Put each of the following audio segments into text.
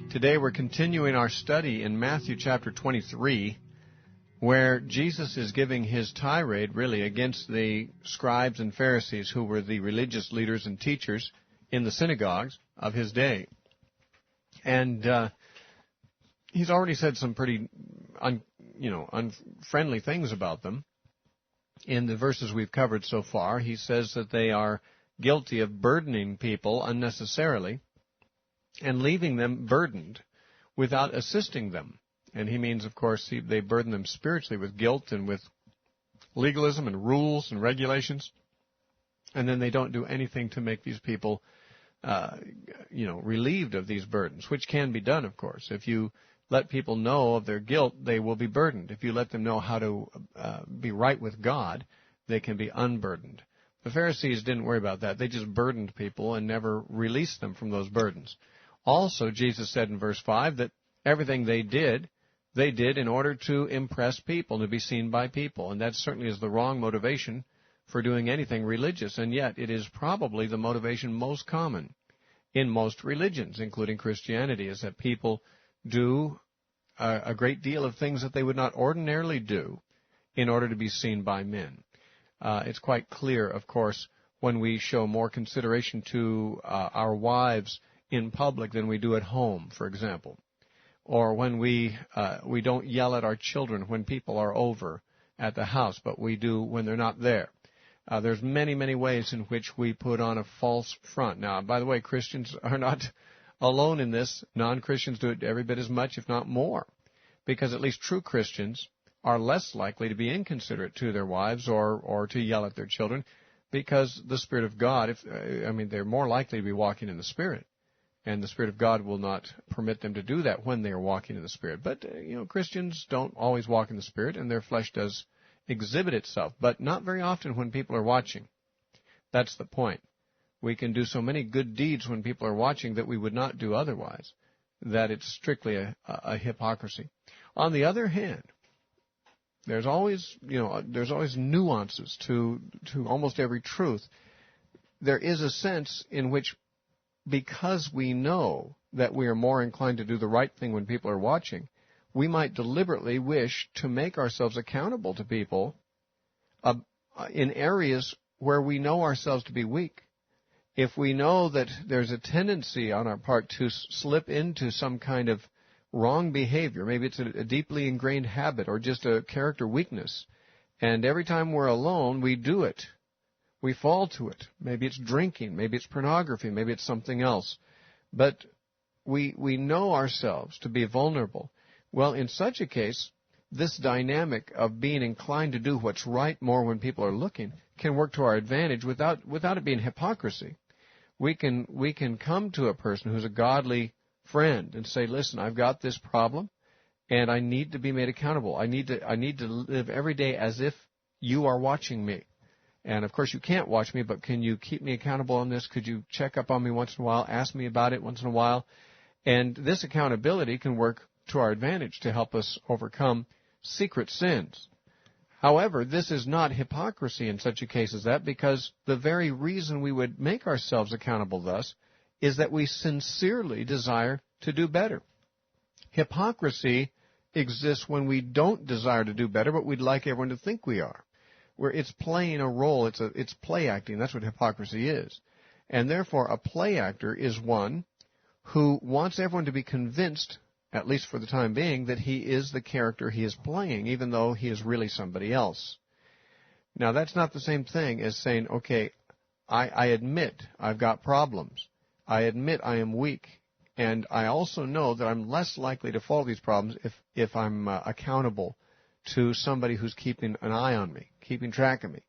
Today we're continuing our study in Matthew chapter 23, where Jesus is giving his tirade, really, against the scribes and Pharisees, who were the religious leaders and teachers in the synagogues of his day. And he's already said some pretty unfriendly things about them. In the verses we've covered so far, he says that they are guilty of burdening people unnecessarily and leaving them burdened without assisting them. And he means, of course, they burden them spiritually with guilt and with legalism and rules and regulations, and then they don't do anything to make these people, relieved of these burdens, which can be done, of course. If you let people know of their guilt, they will be burdened. If you let them know how to be right with God, they can be unburdened. The Pharisees didn't worry about that. They just burdened people and never released them from those burdens. Also, Jesus said in verse 5 that everything they did in order to impress people, to be seen by people. And that certainly is the wrong motivation for doing anything religious. And yet it is probably the motivation most common in most religions, including Christianity, is that people do a great deal of things that they would not ordinarily do in order to be seen by men. It's quite clear, of course, when we show more consideration to our wives in public than we do at home, for example. Or when we don't yell at our children when people are over at the house, but we do when they're not there. There's many, many ways in which we put on a false front. Now, by the way, Christians are not alone in this. Non-Christians do it every bit as much, if not more, because at least true Christians are less likely to be inconsiderate to their wives or to yell at their children, because the Spirit of God, they're more likely to be walking in the Spirit. And the Spirit of God will not permit them to do that when they are walking in the Spirit. But, Christians don't always walk in the Spirit, and their flesh does exhibit itself, but not very often when people are watching. That's the point. We can do so many good deeds when people are watching that we would not do otherwise, that it's strictly a hypocrisy. On the other hand, there's always nuances to almost every truth. There is a sense in which, because we know that we are more inclined to do the right thing when people are watching, we might deliberately wish to make ourselves accountable to people in areas where we know ourselves to be weak. If we know that there's a tendency on our part to slip into some kind of wrong behavior, maybe it's a deeply ingrained habit or just a character weakness, and every time we're alone, we do it. We fall to it. Maybe it's drinking, maybe it's pornography, maybe it's something else. But we know ourselves to be vulnerable. Well, in such a case, this dynamic of being inclined to do what's right more when people are looking can work to our advantage without it being hypocrisy. We can come to a person who's a godly friend and say, listen, I've got this problem, and I need to be made accountable. I need to live every day as if you are watching me. And, of course, you can't watch me, but can you keep me accountable on this? Could you check up on me once in a while, ask me about it once in a while? And this accountability can work to our advantage to help us overcome secret sins. However, this is not hypocrisy in such a case as that, because the very reason we would make ourselves accountable thus is that we sincerely desire to do better. Hypocrisy exists when we don't desire to do better, but we'd like everyone to think we are. Where it's playing a role, it's play acting. That's what hypocrisy is. And therefore, a play actor is one who wants everyone to be convinced, at least for the time being, that he is the character he is playing, even though he is really somebody else. Now, that's not the same thing as saying, okay, I admit I've got problems. I admit I am weak. And I also know that I'm less likely to fall these problems if I'm accountable to somebody who's keeping an eye on me, keeping track of me.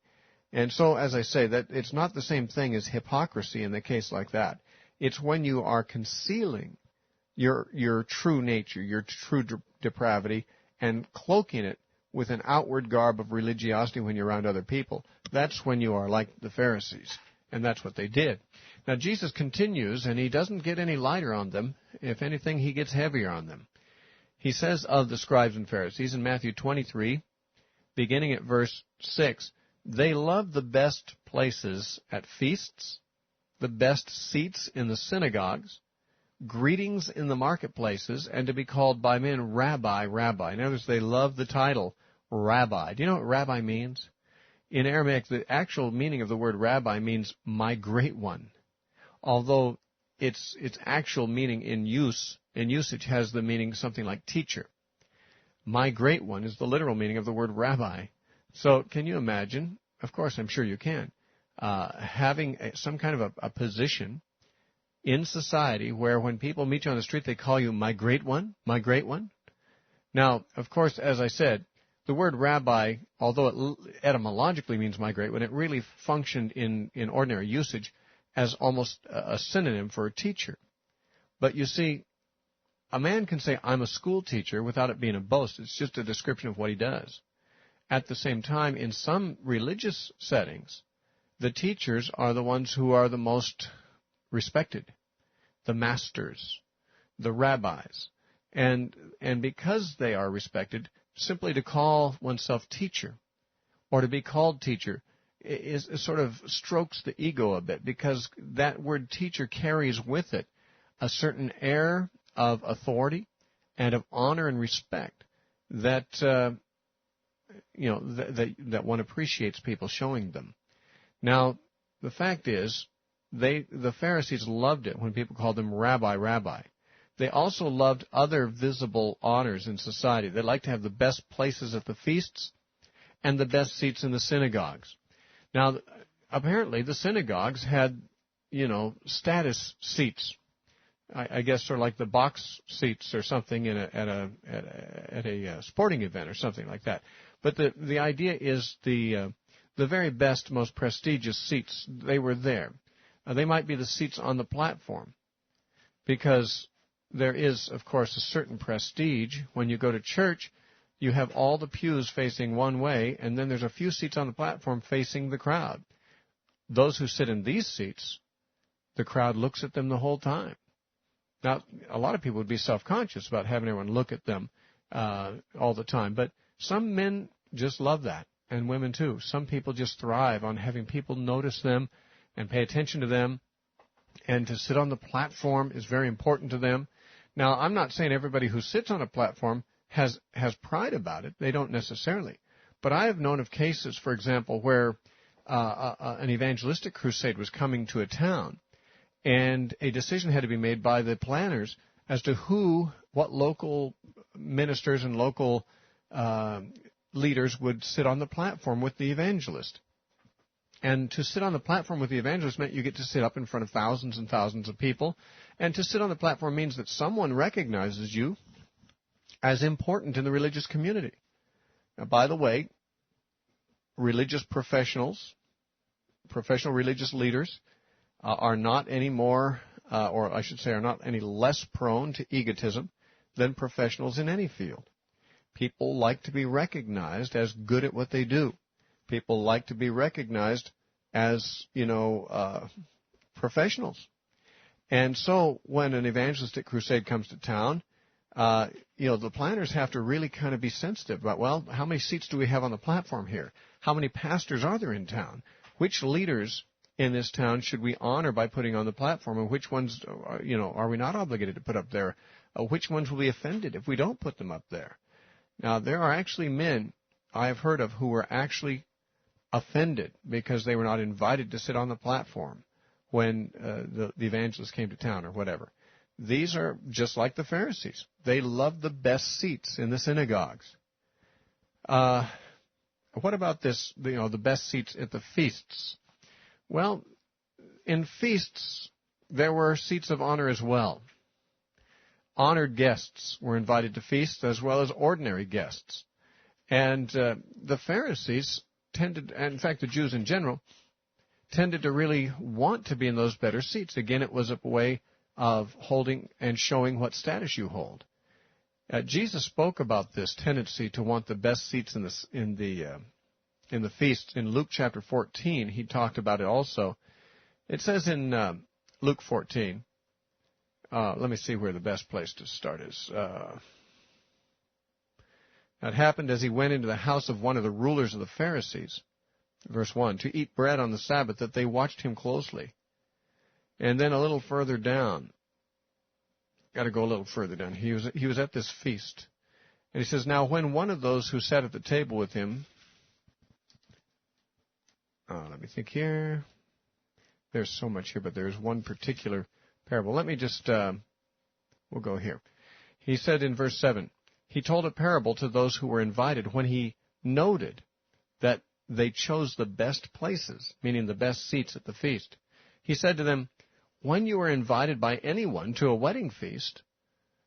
And so, as I say, that it's not the same thing as hypocrisy in the case like that. It's when you are concealing your true nature, your true depravity, and cloaking it with an outward garb of religiosity when you're around other people. That's when you are like the Pharisees, and that's what they did. Now, Jesus continues, and he doesn't get any lighter on them. If anything, he gets heavier on them. He says of the scribes and Pharisees in Matthew 23, beginning at verse 6, they love the best places at feasts, the best seats in the synagogues, greetings in the marketplaces and to be called by men Rabbi, Rabbi. In other words, they love the title Rabbi. Do you know what Rabbi means? In Aramaic, the actual meaning of the word Rabbi means my great one, although its actual meaning in usage has the meaning something like teacher. My great one is the literal meaning of the word rabbi. So can you imagine? Of course, I'm sure you can. Having some kind of a position in society where when people meet you on the street, they call you my great one, my great one. Now, of course, as I said, the word rabbi, although it etymologically means my great one, it really functioned in ordinary usage as almost a synonym for a teacher. But you see, a man can say, I'm a school teacher without it being a boast. It's just a description of what he does. At the same time, in some religious settings, the teachers are the ones who are the most respected, the masters, the rabbis. And because they are respected, simply to call oneself teacher or to be called teacher is sort of strokes the ego a bit, because that word teacher carries with it a certain air of authority and of honor and respect that that one appreciates people showing them. Now, the fact is, the Pharisees loved it when people called them Rabbi, Rabbi. They also loved other visible honors in society. They liked to have the best places at the feasts and the best seats in the synagogues. Now, apparently, the synagogues had, status seats. I guess sort of like the box seats or something at a sporting event or something like that. But the idea is the very best, most prestigious seats, they were there. They might be the seats on the platform, because there is, of course, a certain prestige. When you go to church, you have all the pews facing one way, and then there's a few seats on the platform facing the crowd. Those who sit in these seats, the crowd looks at them the whole time. Now, a lot of people would be self-conscious about having everyone look at them all the time, but some men just love that, and women too. Some people just thrive on having people notice them and pay attention to them, and to sit on the platform is very important to them. Now, I'm not saying everybody who sits on a platform has pride about it. They don't necessarily. But I have known of cases, for example, where an evangelistic crusade was coming to a town, and a decision had to be made by the planners as to what local ministers and local leaders would sit on the platform with the evangelist. And to sit on the platform with the evangelist meant you get to sit up in front of thousands and thousands of people. And to sit on the platform means that someone recognizes you as important in the religious community. Now, by the way, religious professionals, professional religious leaders, are not any more, or I should say are not any less prone to egotism than professionals in any field. People like to be recognized as good at what they do. People like to be recognized as, professionals. And so when an evangelistic crusade comes to town, the planners have to really kind of be sensitive about, well, how many seats do we have on the platform here? How many pastors are there in town? Which leaders in this town should we honor by putting on the platform, and which ones, are we not obligated to put up there? Which ones will be offended if we don't put them up there? Now, there are actually men I have heard of who were actually offended because they were not invited to sit on the platform when the evangelist came to town or whatever. These are just like the Pharisees. They love the best seats in the synagogues. What about this, the best seats at the feasts? Well, in feasts, there were seats of honor as well. Honored guests were invited to feasts as well as ordinary guests. And the Pharisees tended, and in fact the Jews in general, tended to really want to be in those better seats. Again, it was a way of holding and showing what status you hold. Jesus spoke about this tendency to want the best seats in the feast. In Luke chapter 14, he talked about it also. It says in Luke 14, let me see where the best place to start is. It happened as he went into the house of one of the rulers of the Pharisees, verse 1, to eat bread on the Sabbath, that they watched him closely. And then a little further down, got to go a little further down. He was at this feast. And he says, now when one of those who sat at the table with him, let me think here. There's so much here, but there's one particular parable. Let me just, we'll go here. He said in verse 7, he told a parable to those who were invited when he noted that they chose the best places, meaning the best seats at the feast. He said to them, when you are invited by anyone to a wedding feast,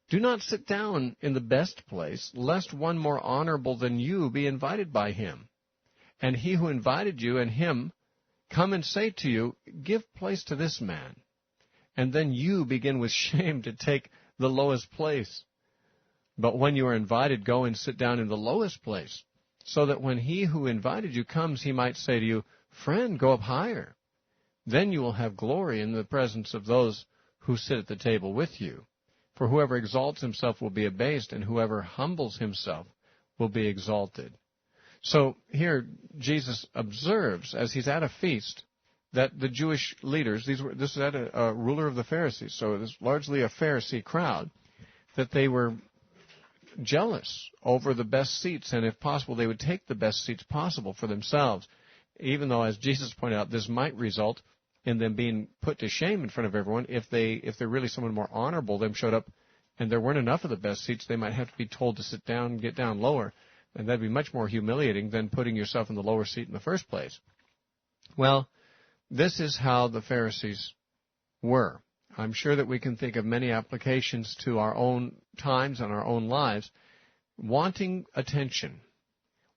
do not sit down in the best place, lest one more honorable than you be invited by him. And he who invited you and him come and say to you, give place to this man. And then you begin with shame to take the lowest place. But when you are invited, go and sit down in the lowest place, so that when he who invited you comes, he might say to you, friend, go up higher. Then you will have glory in the presence of those who sit at the table with you. For whoever exalts himself will be abased, and whoever humbles himself will be exalted. So here Jesus observes, as he's at a feast, that the Jewish leaders, this is at a ruler of the Pharisees, so it is largely a Pharisee crowd, that they were jealous over the best seats, and if possible, they would take the best seats possible for themselves, even though, as Jesus pointed out, this might result in them being put to shame in front of everyone. If they're really someone more honorable, them showed up, and there weren't enough of the best seats, they might have to be told to sit down and get down lower, and that'd be much more humiliating than putting yourself in the lower seat in the first place. Well, this is how the Pharisees were. I'm sure that we can think of many applications to our own times and our own lives, wanting attention,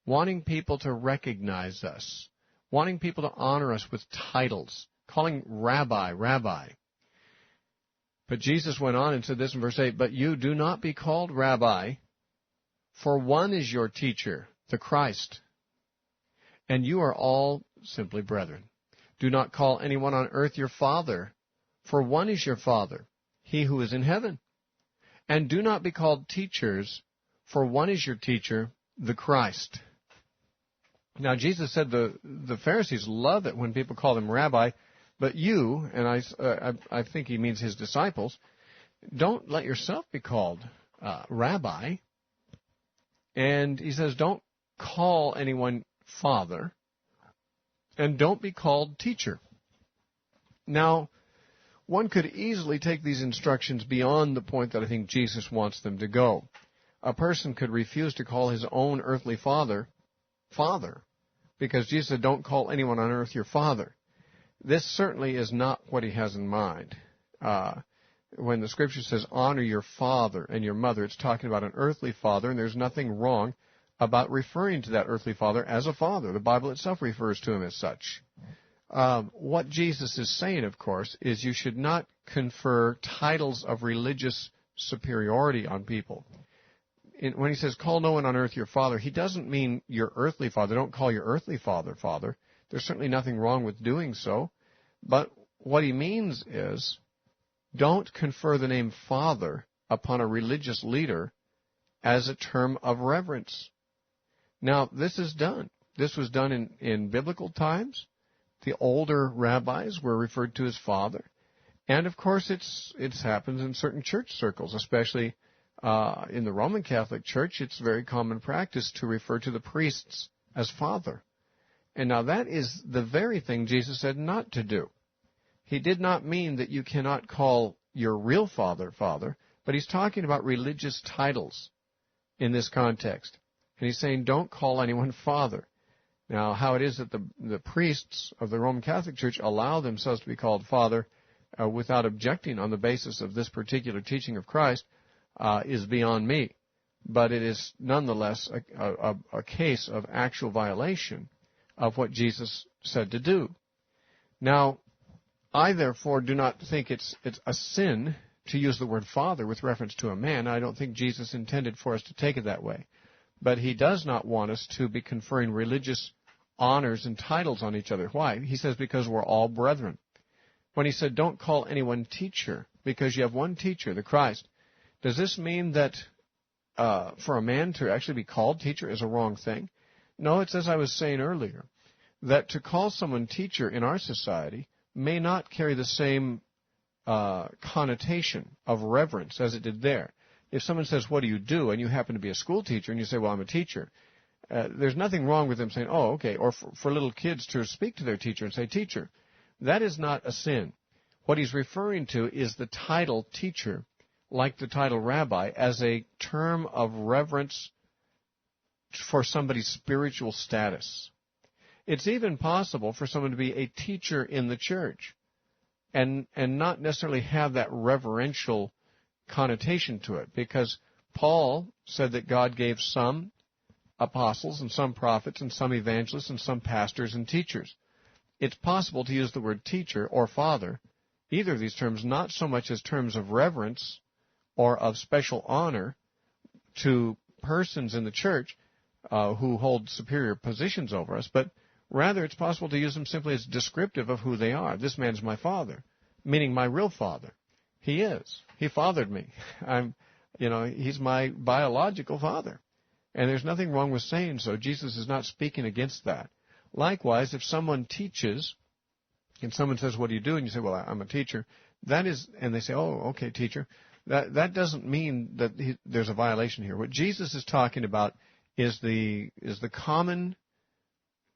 wanting people to recognize us, wanting people to honor us with titles, calling rabbi, rabbi. But Jesus went on and said this in verse 8, but you do not be called rabbi, for one is your teacher, the Christ, and you are all simply brethren. Do not call anyone on earth your father, for one is your Father, he who is in heaven. And do not be called teachers, for one is your teacher, the Christ. Now, Jesus said the Pharisees love it when people call him rabbi, but you, and I think he means his disciples, don't let yourself be called rabbi. And he says, don't call anyone father, and don't be called teacher. Now, one could easily take these instructions beyond the point that I think Jesus wants them to go. A person could refuse to call his own earthly father, Father, because Jesus said, don't call anyone on earth your father. This certainly is not what he has in mind. When the Scripture says, honor your father and your mother, it's talking about an earthly father, and there's nothing wrong about referring to that earthly father as a father. The Bible itself refers to him as such. What Jesus is saying, of course, is you should not confer titles of religious superiority on people. When he says, call no one on earth your father, he doesn't mean your earthly father. Don't call your earthly father, Father. There's certainly nothing wrong with doing so. But what he means is, don't confer the name Father upon a religious leader as a term of reverence. Now, this is done. This was done in biblical times. The older rabbis were referred to as Father. And, of course, it happens in certain church circles, especially in the Roman Catholic Church. It's very common practice to refer to the priests as Father. And now that is the very thing Jesus said not to do. He did not mean that you cannot call your real father, Father, but he's talking about religious titles in this context. And he's saying, don't call anyone Father. Now, how it is that the priests of the Roman Catholic Church allow themselves to be called Father without objecting on the basis of this particular teaching of Christ is beyond me. But it is nonetheless a case of actual violation of what Jesus said to do. Now, I therefore do not think it's a sin to use the word Father with reference to a man. I don't think Jesus intended for us to take it that way. But he does not want us to be conferring religious honors and titles on each other. Why? He says because we're all brethren. When he said don't call anyone teacher because you have one teacher, the Christ, does this mean that for a man to actually be called teacher is a wrong thing? No, it's as I was saying earlier, that to call someone teacher in our society may not carry the same connotation of reverence as it did there. If someone says, what do you do? And you happen to be a school teacher and you say, well, I'm a teacher. There's nothing wrong with them saying, oh, okay. Or for little kids to speak to their teacher and say, teacher. That is not a sin. What he's referring to is the title teacher, like the title rabbi, as a term of reverence for somebody's spiritual status. It's even possible for someone to be a teacher in the church and not necessarily have that reverential connotation to it, because Paul said that God gave some apostles and some prophets and some evangelists and some pastors and teachers. It's possible to use the word teacher or father, either of these terms, not so much as terms of reverence or of special honor to persons in the church who hold superior positions over us, but rather it's possible to use them simply as descriptive of who they are. This man's my father, meaning my real father. He is. He fathered me. He's my biological father. And there's nothing wrong with saying so. Jesus is not speaking against that. Likewise, if someone teaches and someone says, what do you do? And you say, well, I'm a teacher. That is, and they say, oh, okay, teacher. That doesn't mean that there's a violation here. What Jesus is talking about is the common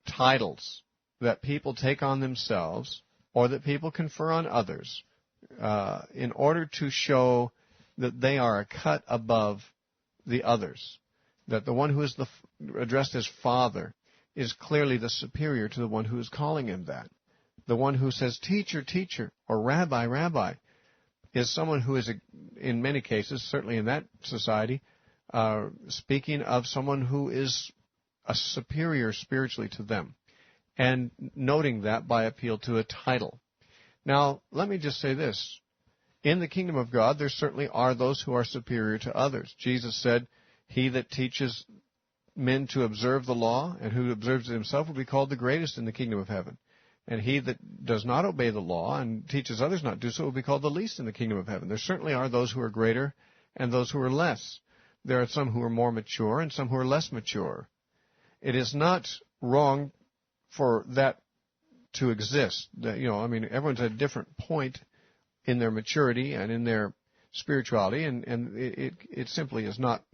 titles that people take on themselves or that people confer on others in order to show that they are a cut above the others, that the one who is addressed as Father is clearly the superior to the one who is calling him that. The one who says, teacher, teacher, or rabbi, rabbi, is someone who is, in many cases, certainly in that society, speaking of someone who is a superior spiritually to them, and noting that by appeal to a title. Now, let me just say this. In the kingdom of God, there certainly are those who are superior to others. Jesus said, he that teaches men to observe the law and who observes it himself will be called the greatest in the kingdom of heaven. And he that does not obey the law and teaches others not to do so will be called the least in the kingdom of heaven. There certainly are those who are greater and those who are less. There are some who are more mature and some who are less mature. It is not wrong for that to exist. Everyone's at a different point in their maturity and in their spirituality, and it simply is not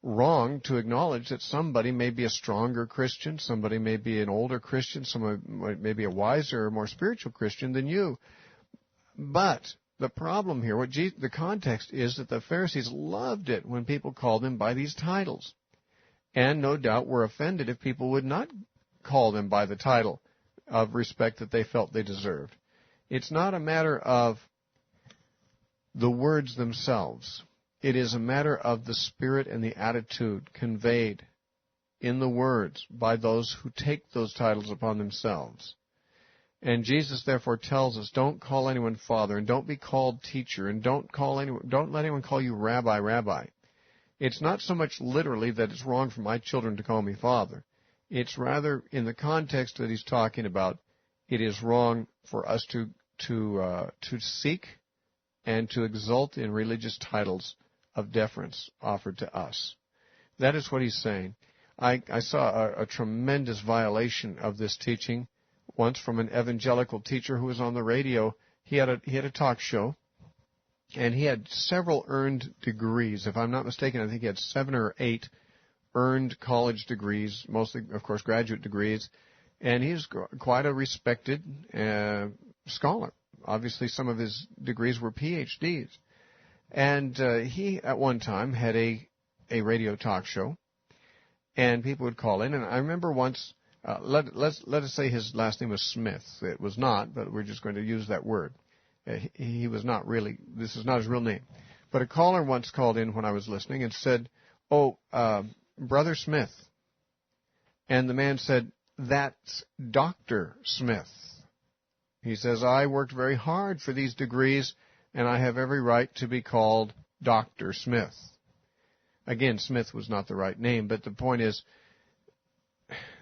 wrong to acknowledge that somebody may be a stronger Christian, somebody may be an older Christian, somebody may be a wiser or more spiritual Christian than you. But the problem here, the context is that the Pharisees loved it when people called them by these titles, and no doubt were offended if people would not call them by the title of respect that they felt they deserved. It's not a matter of the words themselves. It is a matter of the spirit and the attitude conveyed in the words by those who take those titles upon themselves. And Jesus therefore tells us, don't call anyone father, and don't be called teacher, and don't let anyone call you rabbi, rabbi. It's not so much literally that it's wrong for my children to call me father. It's rather in the context that he's talking about, it is wrong for us to seek and to exult in religious titles of deference offered to us. That is what he's saying. I saw a tremendous violation of this teaching once from an evangelical teacher who was on the radio. He had a talk show, and he had several earned degrees. If I'm not mistaken, I think he had 7 or 8 earned college degrees, mostly, of course, graduate degrees. And he's quite a respected scholar. Obviously, some of his degrees were PhDs. And he, at one time, had a radio talk show, and people would call in. And I remember once, let us say his last name was Smith. It was not, but we're just going to use that word. He was not really, this is not his real name. But a caller once called in when I was listening and said, Brother Smith. And the man said, that's Dr. Smith. He says, I worked very hard for these degrees, and I have every right to be called Dr. Smith. Again, Smith was not the right name, but the point is,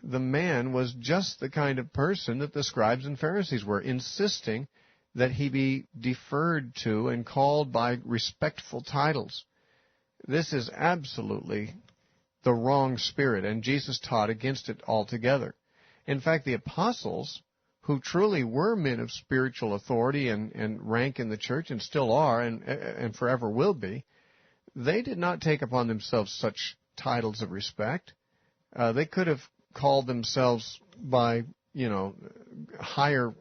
the man was just the kind of person that the scribes and Pharisees were, insisting that he be deferred to and called by respectful titles. This is absolutely the wrong spirit, and Jesus taught against it altogether. In fact, the apostles who truly were men of spiritual authority and rank in the church, and still are, and forever will be, they did not take upon themselves such titles of respect. They could have called themselves by, higher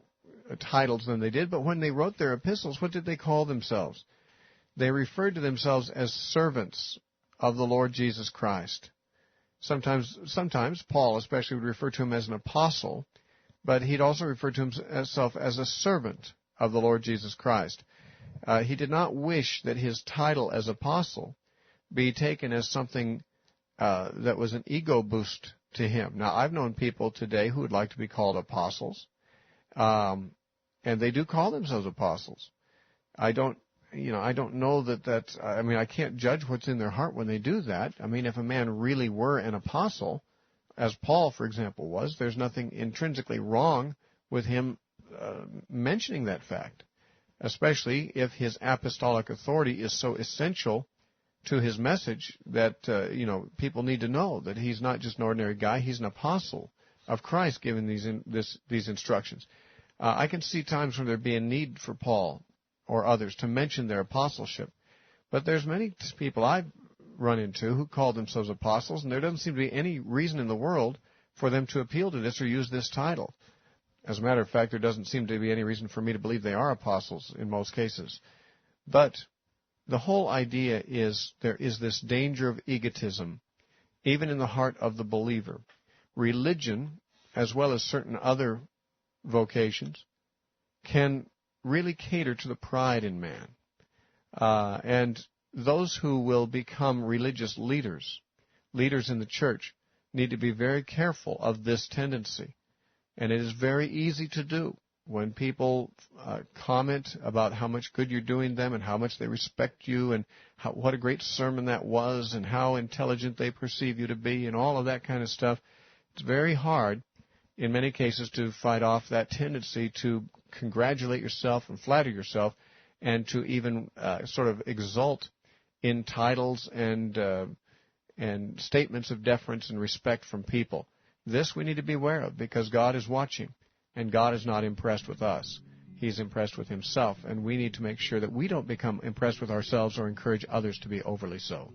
titles than they did, but when they wrote their epistles, what did they call themselves? They referred to themselves as servants of the Lord Jesus Christ. Sometimes Paul especially would refer to him as an apostle, but he'd also refer to himself as a servant of the Lord Jesus Christ. He did not wish that his title as apostle be taken as something that was an ego boost to him. Now, I've known people today who would like to be called apostles, and they do call themselves apostles. I don't know I can't judge what's in their heart when they do that. I mean, if a man really were an apostle, as Paul, for example, was, there's nothing intrinsically wrong with him mentioning that fact, especially if his apostolic authority is so essential to his message that, people need to know that he's not just an ordinary guy, he's an apostle of Christ giving these instructions. I can see times when there'd be a need for Paul or others to mention their apostleship, but there's many people I've run into who call themselves apostles, and there doesn't seem to be any reason in the world for them to appeal to this or use this title. As a matter of fact, there doesn't seem to be any reason for me to believe they are apostles in most cases. But the whole idea is there is this danger of egotism, even in the heart of the believer. Religion, as well as certain other vocations, can really cater to the pride in man. And those who will become religious leaders in the church, need to be very careful of this tendency. And it is very easy to do. When people comment about how much good you're doing them and how much they respect you and what a great sermon that was and how intelligent they perceive you to be and all of that kind of stuff, it's very hard in many cases to fight off that tendency to congratulate yourself and flatter yourself and to even sort of exult in titles and statements of deference and respect from people. This we need to be aware of because God is watching, and God is not impressed with us. He's impressed with himself, and we need to make sure that we don't become impressed with ourselves or encourage others to be overly so.